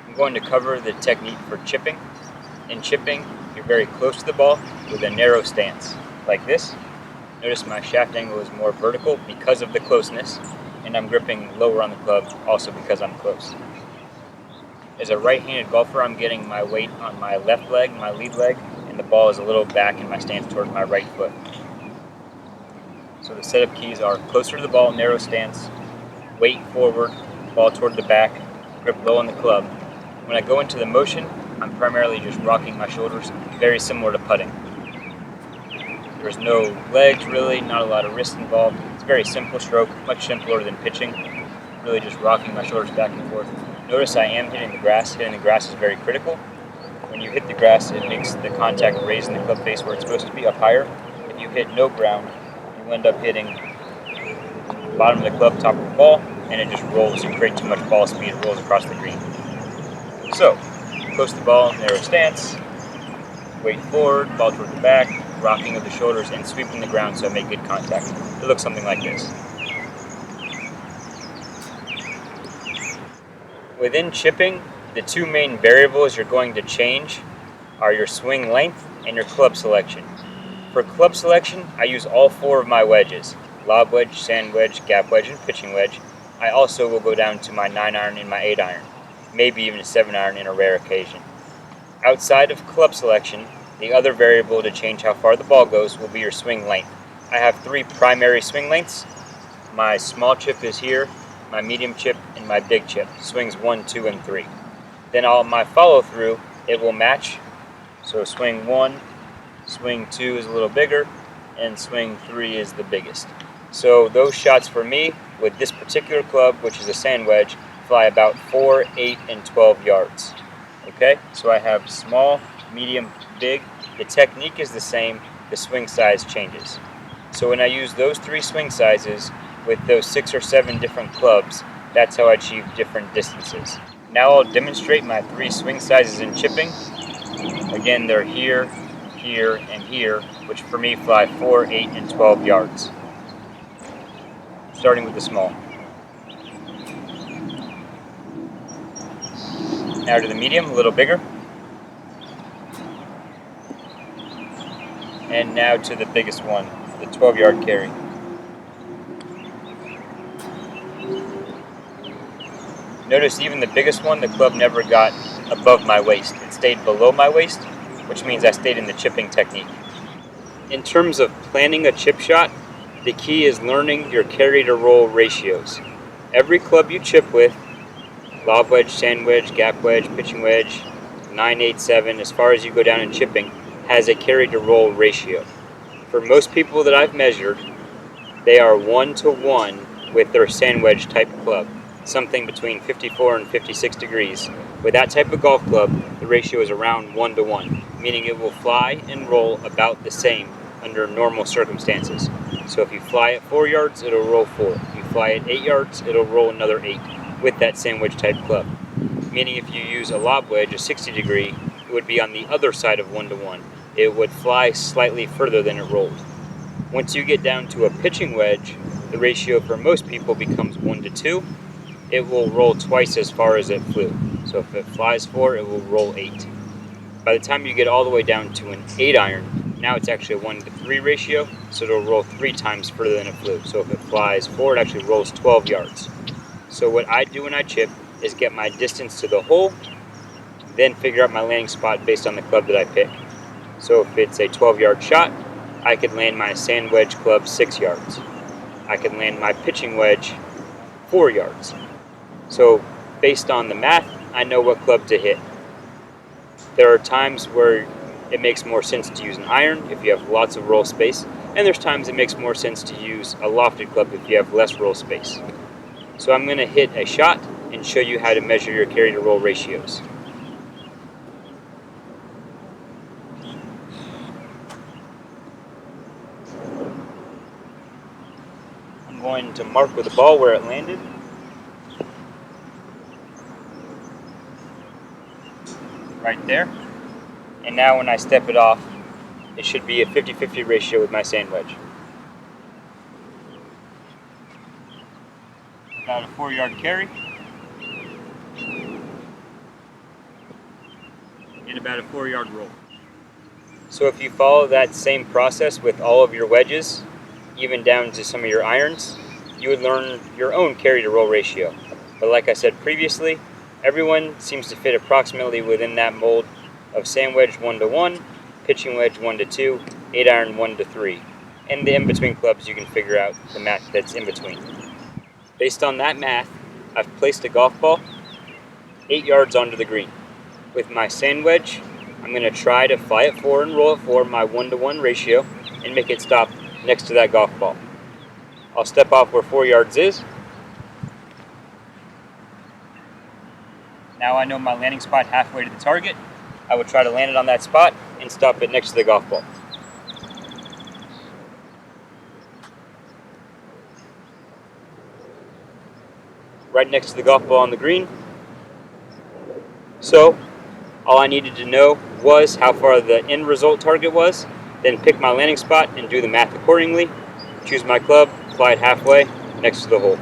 I'm going to cover the technique for chipping. In chipping, you're very close to the ball with a narrow stance, like this. Notice my shaft angle is more vertical because of the closeness, and I'm gripping lower on the club also because I'm close. As a right-handed golfer, I'm getting my weight on my left leg, my lead leg, and the ball is a little back in my stance towards my right foot. So the setup keys are closer to the ball, narrow stance, weight forward, ball toward the back, grip low on the club. When I go into the motion, I'm primarily just rocking my shoulders, very similar to putting. There's no legs really, not a lot of wrist involved. It's a very simple stroke, much simpler than pitching. Really just rocking my shoulders back and forth. Notice I am hitting the grass. Hitting the grass is very critical. When you hit the grass, it makes the contact raise in the club face where it's supposed to be up higher. If you hit no ground, you end up hitting the bottom of the club, top of the ball, and it just rolls. You create too much ball speed, it rolls across the green. So, close to the ball, narrow stance, weight forward, ball toward the back, rocking of the shoulders, and sweeping the ground so I make good contact. It looks something like this. Within chipping, the two main variables you're going to change are your swing length and your club selection. For club selection, I use all four of my wedges: lob wedge, sand wedge, gap wedge, and pitching wedge. I also will go down to my 9-iron and my 8-iron, maybe even a 7-iron in a rare occasion. Outside of club selection, the other variable to change how far the ball goes will be your swing length. I have three primary swing lengths. My small chip is here, my medium chip, and my big chip, swings 1, 2, and 3. Then all my follow through, it will match. So swing 1, swing 2 is a little bigger, and swing 3 is the biggest. So those shots for me, with this particular club, which is a sand wedge, fly about 4, 8, and 12 yards. Okay, so I have small, medium, big. The technique is the same, the swing size changes. So when I use those three swing sizes with those 6 or 7 different clubs, that's how I achieve different distances. Now I'll demonstrate my three swing sizes in chipping. Again, they're here, here, and here, which for me fly 4, 8, and 12 yards. Starting with the small. Now to the medium, a little bigger. And now to the biggest one, the 12-yard carry. Notice even the biggest one, the club never got above my waist. It stayed below my waist, which means I stayed in the chipping technique. In terms of planning a chip shot, the key is learning your carry to roll ratios. Every club you chip with, lob wedge, sand wedge, gap wedge, pitching wedge, 9, 8, 7, as far as you go down in chipping, has a carry to roll ratio. For most people that I've measured, they are 1-to-1 with their sand wedge type club, something between 54 and 56 degrees. With that type of golf club, the ratio is around 1-to-1, meaning it will fly and roll about the same under normal circumstances. So if you fly at 4 yards, it'll roll 4. If you fly at 8 yards, it'll roll another 8 with that sand wedge type club. Meaning if you use a lob wedge, a 60 degree, it would be on the other side of 1-to-1. It would fly slightly further than it rolled. Once you get down to a pitching wedge, the ratio for most people becomes 1-to-2. It will roll twice as far as it flew. So if it flies 4, it will roll 8. By the time you get all the way down to an 8-iron, now it's actually a 1-to-3 ratio, so it'll roll 3 times further than it flew. So if it flies 4, it actually rolls 12 yards. So what I do when I chip is get my distance to the hole, then figure out my landing spot based on the club that I pick. So if it's a 12-yard shot, I could land my sand wedge club 6 yards. I could land my pitching wedge 4 yards. So based on the math, I know what club to hit. There are times where it makes more sense to use an iron if you have lots of roll space, and there's times it makes more sense to use a lofted club if you have less roll space. So I'm going to hit a shot and show you how to measure your carry to roll ratios. I'm going to mark with the ball where it landed. Right there. And now when I step it off, it should be a 50-50 ratio with my sand wedge. About a 4-yard carry. and about a 4-yard roll. So if you follow that same process with all of your wedges, even down to some of your irons, you would learn your own carry to roll ratio. But like I said previously, everyone seems to fit approximately within that mold of sand wedge 1-to-1, pitching wedge 1-to-2, 8-iron 1-to-3. And the in-between clubs, you can figure out the math that's in between. Based on that math, I've placed a golf ball 8 yards onto the green. With my sand wedge, I'm going to try to fly it 4 and roll it 4, my 1-to-1 ratio, and make it stop next to that golf ball. I'll step off where 4 yards is. Now I know my landing spot halfway to the target. I will try to land it on that spot and stop it next to the golf ball. Right next to the golf ball on the green. So, all I needed to know was how far the end result target was, then pick my landing spot and do the math accordingly, choose my club, fly it halfway next to the hole.